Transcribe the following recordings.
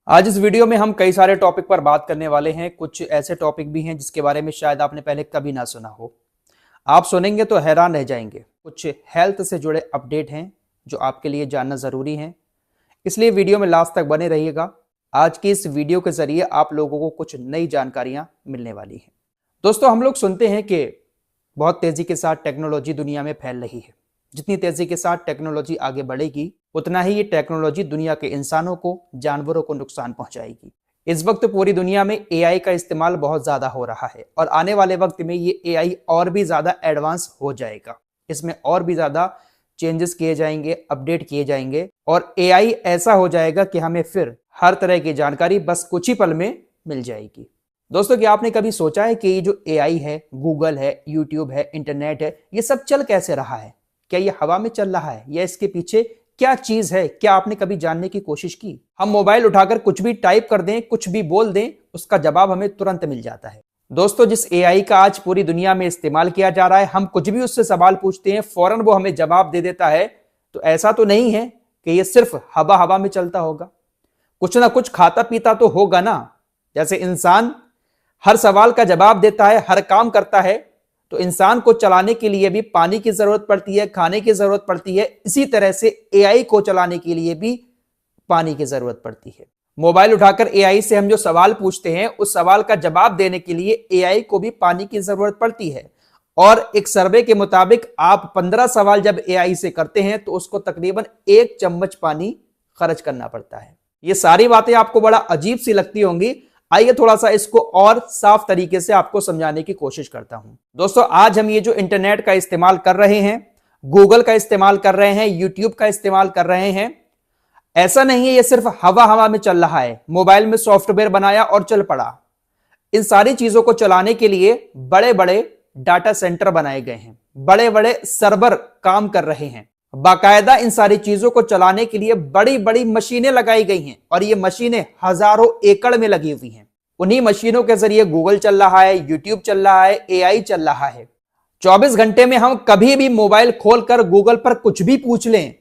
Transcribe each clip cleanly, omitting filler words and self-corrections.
आज इस वीडियो में हम कई सारे टॉपिक पर बात करने वाले हैं। कुछ ऐसे टॉपिक भी हैं जिसके बारे में शायद आपने पहले कभी ना सुना हो। आप सुनेंगे तो हैरान रह जाएंगे। कुछ हेल्थ से जुड़े अपडेट हैं जो आपके लिए जानना ज़रूरी है, इसलिए वीडियो में लास्ट तक बने रहिएगा। आज की इस वीडियो के जरिए आप लोगों को कुछ नई जानकारियां मिलने वाली हैं। दोस्तों, हम लोग सुनते हैं कि बहुत तेज़ी के साथ टेक्नोलॉजी दुनिया में फैल रही है। जितनी तेज़ी के साथ टेक्नोलॉजी आगे बढ़ेगी उतना ही ये टेक्नोलॉजी दुनिया के इंसानों को, जानवरों को नुकसान पहुंचाएगी। इस वक्त पूरी दुनिया में एआई का इस्तेमाल बहुत ज़्यादा हो रहा है और आने वाले वक्त में ये एआई और भी ज़्यादा एडवांस हो जाएगा। इसमें और भी ज़्यादा चेंजेस किए जाएंगे, अपडेट किए जाएंगे और एआई ऐसा हो जाएगा कि हमें फिर हर तरह की जानकारी बस कुछ ही पल में मिल जाएगी। दोस्तों, क्या आपने कभी सोचा है कि ये जो एआई है, गूगल है, यूट्यूब है, इंटरनेट है, ये सब चल कैसे रहा है? क्या ये हवा में चल रहा है या इसके पीछे क्या चीज है? क्या आपने कभी जानने की कोशिश की? हम मोबाइल उठाकर कुछ भी टाइप कर दें, कुछ भी बोल दें, उसका जवाब हमें तुरंत मिल जाता है। दोस्तों, जिस एआई का आज पूरी दुनिया में इस्तेमाल किया जा रहा है, हम कुछ भी उससे सवाल पूछते हैं, फौरन वो हमें जवाब दे देता है। तो ऐसा तो नहीं है कि ये सिर्फ हवा हवा में चलता होगा, कुछ ना कुछ खाता पीता तो होगा ना। जैसे इंसान हर सवाल का जवाब देता है, हर काम करता है, तो इंसान को चलाने के लिए भी पानी की जरूरत पड़ती है, खाने की जरूरत पड़ती है। इसी तरह से एआई को चलाने के लिए भी पानी की जरूरत पड़ती है। मोबाइल उठाकर एआई से हम जो सवाल पूछते हैं, उस सवाल का जवाब देने के लिए एआई को भी पानी की जरूरत पड़ती है। और एक सर्वे के मुताबिक आप 15 सवाल जब एआई से करते हैं तो उसको तकरीबन 1 चम्मच पानी खर्च करना पड़ता है। ये सारी बातें आपको बड़ा अजीब सी लगती होंगी। आइए थोड़ा सा इसको और साफ तरीके से आपको समझाने की कोशिश करता हूं। दोस्तों, आज हम ये जो इंटरनेट का इस्तेमाल कर रहे हैं, गूगल का इस्तेमाल कर रहे हैं, यूट्यूब का इस्तेमाल कर रहे हैं, ऐसा नहीं है ये सिर्फ हवा हवा में चल रहा है। मोबाइल में सॉफ्टवेयर बनाया और चल पड़ा। इन सारी चीजों को चलाने के लिए बड़े बड़े डाटा सेंटर बनाए गए हैं, बड़े बड़े सर्वर काम कर रहे हैं। बाकायदा इन सारी चीजों को चलाने के लिए बड़ी बड़ी मशीनें लगाई गई हैं और ये मशीनें हजारों एकड़ में लगी हुई हैं। उन्हीं मशीनों के जरिए गूगल चल रहा है, यूट्यूब चल रहा है, एआई चल रहा है। 24 घंटे में हम कभी भी मोबाइल खोलकर गूगल पर कुछ भी पूछ लें,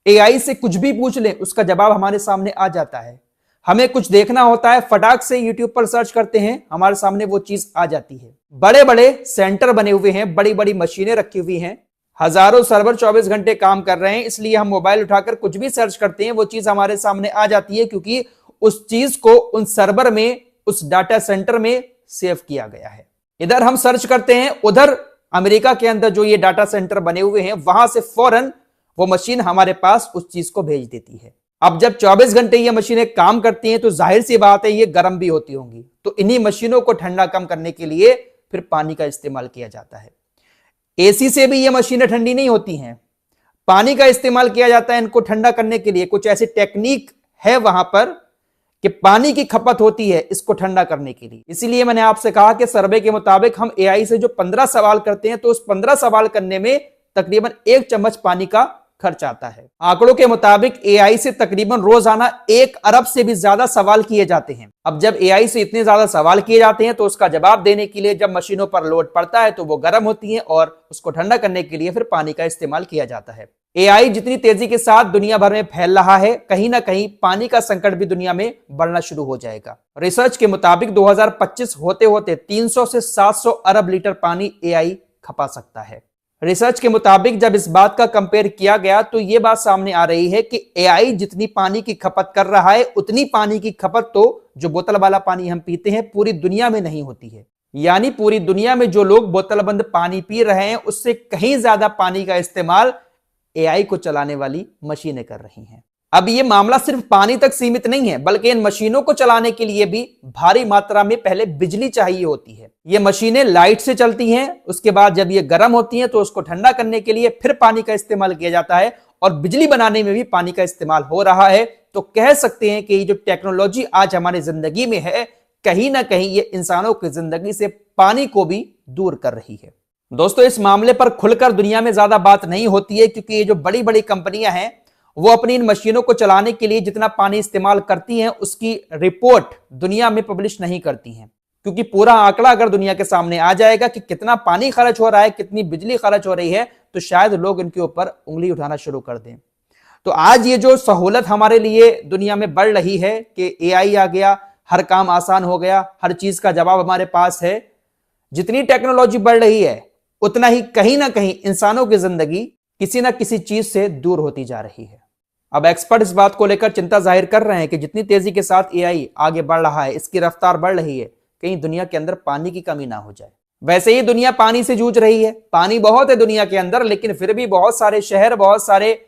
एआई से कुछ भी पूछ लें, उसका जवाब हमारे सामने आ जाता है। हमें कुछ देखना होता है, फटाक से यूट्यूब पर सर्च करते हैं, हमारे सामने वो चीज आ जाती है। बड़े बड़े सेंटर बने हुए हैं, बड़ी बड़ी मशीनें रखी हुई हैं, हजारों सर्वर 24 घंटे काम कर रहे हैं। इसलिए हम मोबाइल उठाकर कुछ भी सर्च करते हैं, वो चीज हमारे सामने आ जाती है, क्योंकि उस चीज को उन सर्वर में, उस डाटा सेंटर में सेव किया गया है। इधर हम सर्च करते हैं, उधर अमेरिका के अंदर जो ये डाटा सेंटर बने हुए हैं, वहां से फौरन वो मशीन हमारे पास उस चीज को भेज देती है। अब जब 24 घंटे ये मशीनें काम करती हैं तो जाहिर सी बात है ये गर्म भी होती होंगी। तो इन्हीं मशीनों को ठंडा कम करने के लिए फिर पानी का इस्तेमाल किया जाता है। एसी से भी ये मशीनें ठंडी नहीं होती हैं, पानी का इस्तेमाल किया जाता है इनको ठंडा करने के लिए। कुछ ऐसी टेक्निक है वहां पर कि पानी की खपत होती है इसको ठंडा करने के लिए। इसीलिए मैंने आपसे कहा कि सर्वे के मुताबिक हम एआई से जो 15 सवाल करते हैं तो उस 15 सवाल करने में तकरीबन 1 चम्मच पानी का खर्च आता है। आंकड़ों के मुताबिक एआई से तकरीबन रोजाना 1 अरब से भी ज्यादा सवाल किए जाते हैं। अब जब एआई से इतने ज्यादा सवाल किए जाते हैं तो उसका जवाब देने के लिए जब मशीनों पर लोड पड़ता है तो वो गर्म होती हैं और उसको ठंडा करने के लिए फिर पानी का इस्तेमाल किया जाता है। एआई जितनी तेजी के साथ दुनिया भर में फैल रहा है, कहीं ना कहीं पानी का संकट भी दुनिया में बढ़ना शुरू हो जाएगा। रिसर्च के मुताबिक 2025 होते होते 300 से 700 अरब लीटर पानी एआई खपा सकता है। रिसर्च के मुताबिक जब इस बात का कंपेयर किया गया तो यह बात सामने आ रही है कि एआई जितनी पानी की खपत कर रहा है, उतनी पानी की खपत तो जो बोतल वाला पानी हम पीते हैं पूरी दुनिया में नहीं होती है। यानी पूरी दुनिया में जो लोग बोतल बंद पानी पी रहे हैं उससे कहीं ज्यादा पानी का इस्तेमाल एआई को चलाने वाली मशीनें कर रही हैं। अब ये मामला सिर्फ पानी तक सीमित नहीं है, बल्कि इन मशीनों को चलाने के लिए भी भारी मात्रा में पहले बिजली चाहिए होती है। ये मशीनें लाइट से चलती हैं, उसके बाद जब ये गर्म होती हैं तो उसको ठंडा करने के लिए फिर पानी का इस्तेमाल किया जाता है और बिजली बनाने में भी पानी का इस्तेमाल हो रहा है। तो कह सकते हैं कि ये जो टेक्नोलॉजी आज हमारी जिंदगी में है, कहीं ना कहीं ये इंसानों की जिंदगी से पानी को भी दूर कर रही है। दोस्तों, इस मामले पर खुलकर दुनिया में ज्यादा बात नहीं होती है, क्योंकि ये जो बड़ी बड़ी कंपनियां हैं वो अपनी इन मशीनों को चलाने के लिए जितना पानी इस्तेमाल करती हैं उसकी रिपोर्ट दुनिया में पब्लिश नहीं करती हैं, क्योंकि पूरा आंकड़ा अगर दुनिया के सामने आ जाएगा कि कितना पानी खर्च हो रहा है, कितनी बिजली खर्च हो रही है, तो शायद लोग इनके ऊपर उंगली उठाना शुरू कर दें। तो आज ये जो सहूलत हमारे लिए दुनिया में बढ़ रही है कि एआई आ गया, हर काम आसान हो गया, हर चीज का जवाब हमारे पास है, जितनी टेक्नोलॉजी बढ़ रही है उतना ही कहीं ना कहीं इंसानों की जिंदगी किसी ना किसी चीज से दूर होती जा रही है। अब एक्सपर्ट इस बात को लेकर चिंता जाहिर कर रहे हैं कि जितनी तेजी के साथ एआई आगे बढ़ रहा है, इसकी रफ्तार बढ़ रही है, कहीं दुनिया के अंदर पानी की कमी ना हो जाए। वैसे ही दुनिया पानी से जूझ रही है, पानी बहुत है दुनिया के अंदर, लेकिन फिर भी बहुत सारे शहर, बहुत सारे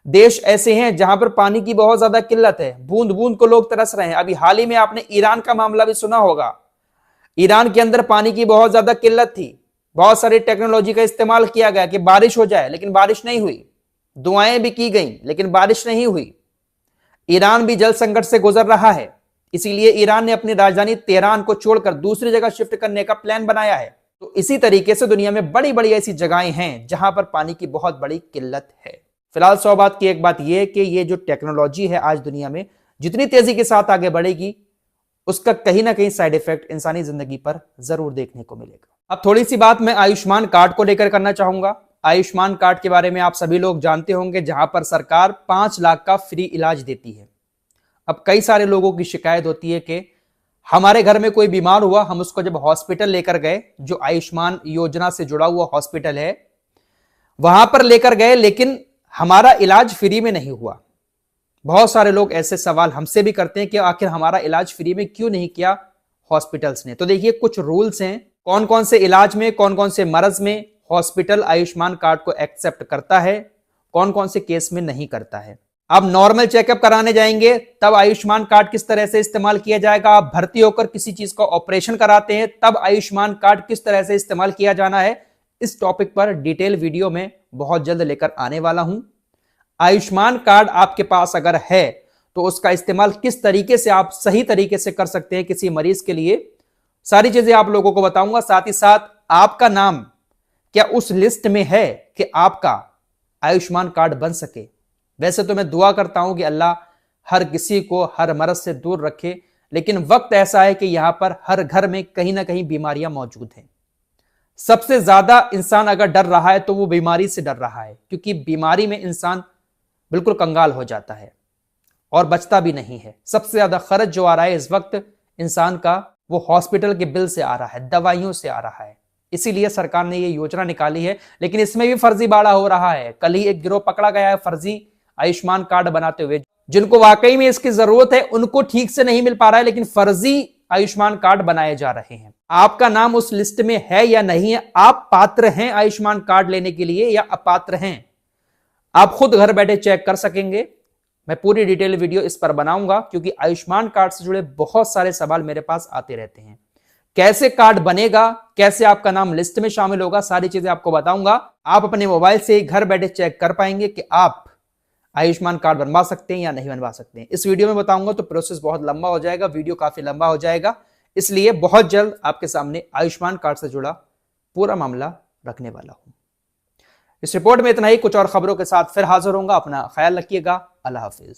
देश ऐसे हैं जहां पर पानी की बहुत ज्यादा किल्लत है, बूंद बूंद को लोग तरस रहे हैं। अभी हाल ही में आपने ईरान का मामला भी सुना होगा, ईरान के अंदर पानी की बहुत ज्यादा किल्लत थी, बहुत सारी टेक्नोलॉजी का इस्तेमाल किया गया कि बारिश हो जाए, लेकिन बारिश नहीं हुई, दुआएं भी की गई लेकिन बारिश नहीं हुई। ईरान भी जल संकट से गुजर रहा है, इसीलिए ईरान ने अपनी राजधानी तेहरान को छोड़कर दूसरी जगह शिफ्ट करने का प्लान बनाया है। तो इसी तरीके से दुनिया में बड़ी बड़ी ऐसी जगहें हैं जहां पर पानी की बहुत बड़ी किल्लत है। फिलहाल 100 बात की एक बात यह है कि ये जो टेक्नोलॉजी है आज दुनिया में जितनी तेजी के साथ आगे बढ़ेगी, उसका कहीं ना कहीं साइड इफेक्ट इंसानी जिंदगी पर जरूर देखने को मिलेगा। अब थोड़ी सी बात मैं आयुष्मान कार्ड को लेकर करना चाहूंगा। आयुष्मान कार्ड के बारे में आप सभी लोग जानते होंगे, जहां पर सरकार 5 लाख का फ्री इलाज देती है। अब कई सारे लोगों की शिकायत होती है कि हमारे घर में कोई बीमार हुआ, हम उसको जब हॉस्पिटल लेकर गए, जो आयुष्मान योजना से जुड़ा हुआ हॉस्पिटल है वहां पर लेकर गए, लेकिन हमारा इलाज फ्री में नहीं हुआ। बहुत सारे लोग ऐसे सवाल हमसे भी करते हैं कि आखिर हमारा इलाज फ्री में क्यों नहीं किया हॉस्पिटल्स ने। तो देखिए, कुछ रूल्स हैं, कौन कौन से इलाज में, कौन कौन से मर्ज में हॉस्पिटल आयुष्मान कार्ड को एक्सेप्ट करता है, कौन कौन से केस में नहीं करता है। आप नॉर्मल चेकअप कराने जाएंगे तब आयुष्मान कार्ड किस तरह से इस्तेमाल किया जाएगा। आप भर्ती होकर किसी चीज का ऑपरेशन कराते हैं तब आयुष्मान कार्ड किस तरह से इस्तेमाल किया जाना है। इस टॉपिक पर डिटेल वीडियो में बहुत जल्द लेकर आने वाला हूं। आयुष्मान कार्ड आपके पास अगर है तो उसका इस्तेमाल किस तरीके से आप सही तरीके से कर सकते हैं किसी मरीज के लिए, सारी चीजें आप लोगों को बताऊंगा। साथ ही साथ आपका नाम क्या उस लिस्ट में है कि आपका आयुष्मान कार्ड बन सके। वैसे तो मैं दुआ करता हूं कि अल्लाह हर किसी को हर मर्ज से दूर रखे, लेकिन वक्त ऐसा है कि यहां पर हर घर में कहीं ना कहीं बीमारियां मौजूद हैं। सबसे ज्यादा इंसान अगर डर रहा है तो वो बीमारी से डर रहा है, क्योंकि बीमारी में इंसान बिल्कुल कंगाल हो जाता है और बचता भी नहीं है। सबसे ज्यादा खर्च जो आ रहा है इस वक्त इंसान का, वो हॉस्पिटल के बिल से आ रहा है, दवाइयों से आ रहा है। इसीलिए सरकार ने ये योजना निकाली है, लेकिन इसमें भी फर्जीवाड़ा हो रहा है। कल ही एक गिरोह पकड़ा गया है फर्जी आयुष्मान कार्ड बनाते हुए। जिनको वाकई में इसकी जरूरत है उनको ठीक से नहीं मिल पा रहा है, लेकिन फर्जी आयुष्मान कार्ड बनाए जा रहे हैं। आपका नाम उस लिस्ट में है या नहीं है, आप पात्र हैं आयुष्मान कार्ड लेने के लिए या अपात्र हैं, आप खुद घर बैठे चेक कर सकेंगे। मैं पूरी डिटेल वीडियो इस पर बनाऊंगा, क्योंकि आयुष्मान कार्ड से जुड़े बहुत सारे सवाल मेरे पास आते रहते हैं। कैसे कार्ड बनेगा, कैसे आपका नाम लिस्ट में शामिल होगा, सारी चीजें आपको बताऊंगा। आप अपने मोबाइल से ही घर बैठे चेक कर पाएंगे कि आप आयुष्मान कार्ड बनवा सकते हैं या नहीं बनवा सकते हैं। इस वीडियो में बताऊंगा तो प्रोसेस बहुत लंबा हो जाएगा, वीडियो काफी लंबा हो जाएगा, इसलिए बहुत जल्द आपके सामने आयुष्मान कार्ड से जुड़ा पूरा मामला रखने वाला हूं। इस रिपोर्ट में इतना ही, कुछ और खबरों के साथ फिर हाजिर होऊंगा। अपना ख्याल रखिएगा। अल्लाह हाफिज।